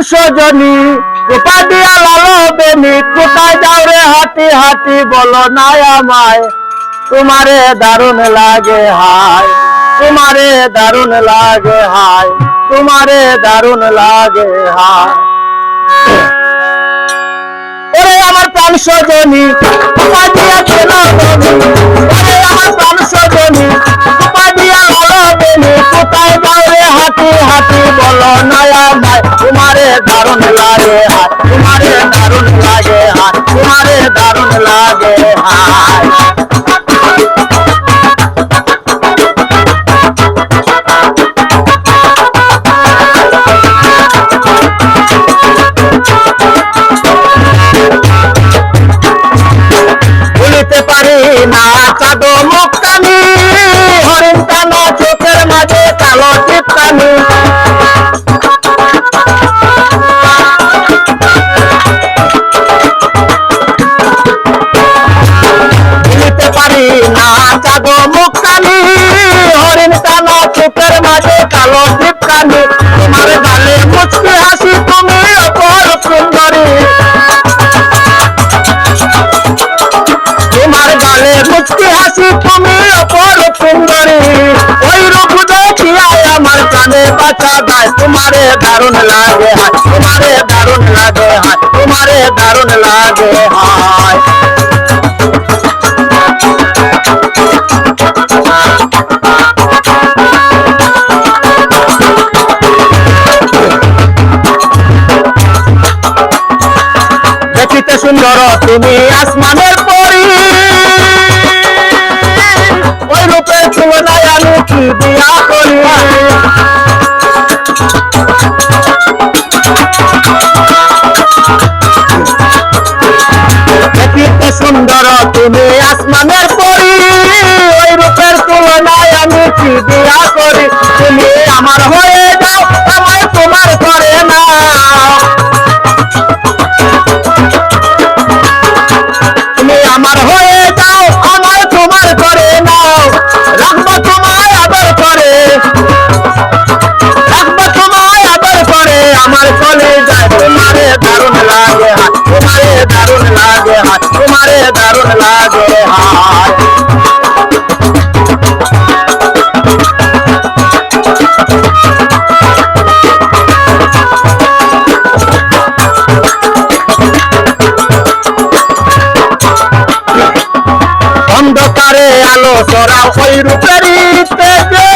সজনী কোথা দিয়া লালো বেনি কোথায় যাও রে হাঁটি হাঁটি বলো না আমায় তোমারে দারুণ লাগে হায় তোমারে দারুণ লাগে হায় তোমারে দারুণ লাগে হায় ওরে আমার প্রাণ সজনী কোথা দিয়া পেলো বেনি ওরে আমার প্রাণ সজনী কোথা দিয়া লালো বেনি কোথায় যাও রে হাঁটি হাঁটি বলো না আমায় তোমারে দারুণ লাগে হায় তোমারে দারুণ লাগে হায় তোমারে দারুণ লাগে হায় বলিতে পারি না চাঁদো মুক্তানি হরিণ কানা চোখের মাঝে কালো টিপকানি বলিতে পারি না চাঁদো মুক্তানি হরিণ কানা চোখের মাঝে কালো টিপকানি তোমার গালে মুচকি হাসি তুমি অপর সুন্দরী তোমার গালে মুচকি হাসি তুমি অপর সুন্দরী ওই রূপ দেখিয়ায় আমার কানে বাঁচা দেয় তোমারে দারুণ লাগে হায় তোমারে দারুণ লাগে হায় তোমারে দারুণ লাগে হায় দেখিতে সুন্দর তুমি আসমানের পরি ওই রূপের তুলনায় আমি কি দিয়া করি দেখিতে সুন্দর তুমি আসমানের পরি ওই রূপের তুলনায় আমি কি দিয়া করি তুমি আমার হয়ে যাও আমায় তোমার করে না তুমি আমার হয়ে যাও আমায় তোমার করে নাও রাখবো তোমায় আদর করে রাখবো তোমায় আদর করে আমার চলে যায় তোমারে দারুণ লাগে হায় তোমারে দারুণ লাগে হায় তোমারে দারুণ লাগে হায় অন্ধকারে আলো সরা ওই রূপেরই তেজে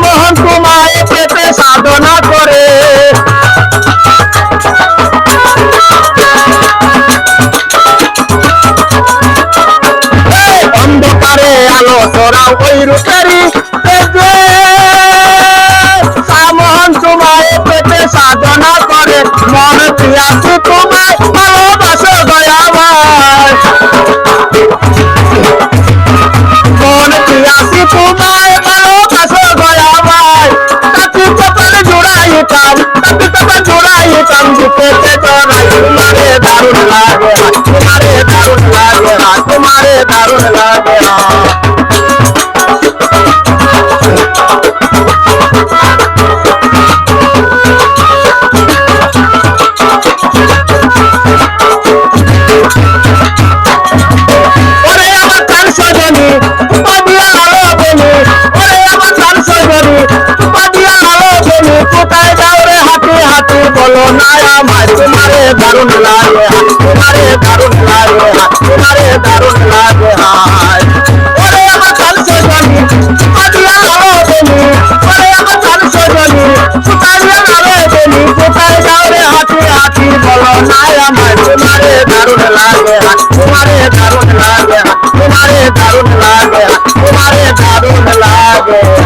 মোহন তোমায় পেতে সাধনা করে অন্ধকারে আলো সরা ওই রূপেরই তেজে মোহন তোমায় পেতে সাধনা করে মন প্রিয়াসী তোমায় ভালোবাসো দয়াময় মন প্রিয়াসী তোমায় ভালোবাসো দয়াময় তাকে কপাল জোড়াইতাম তাকে কপাল জোড়াইতাম বুকেতে জড়াই তোমারে দারুণ লাগে তোমারে দারুণ লাগে তোমারে দারুণ লাগে কোথায় যাও রে হাঁটি হাঁটি বলো না আমায় তোমারে দারুণ লাগে তোমারে দারুণ লাগে তোমারে দারুণ লাগে হায় ওরে আমার কাল সজনী কোথায় লালো বেনি ওরে আমার কাল সজনী কোথায় লালো বেনি কোথায় যাও রে হাঁটি হাঁটি বলো না আমায় তোমারে দারুণ লাগে তোমারে দারুণ লাগে তোমারে দারুণ লাগে তোমারে দারুণ লাগে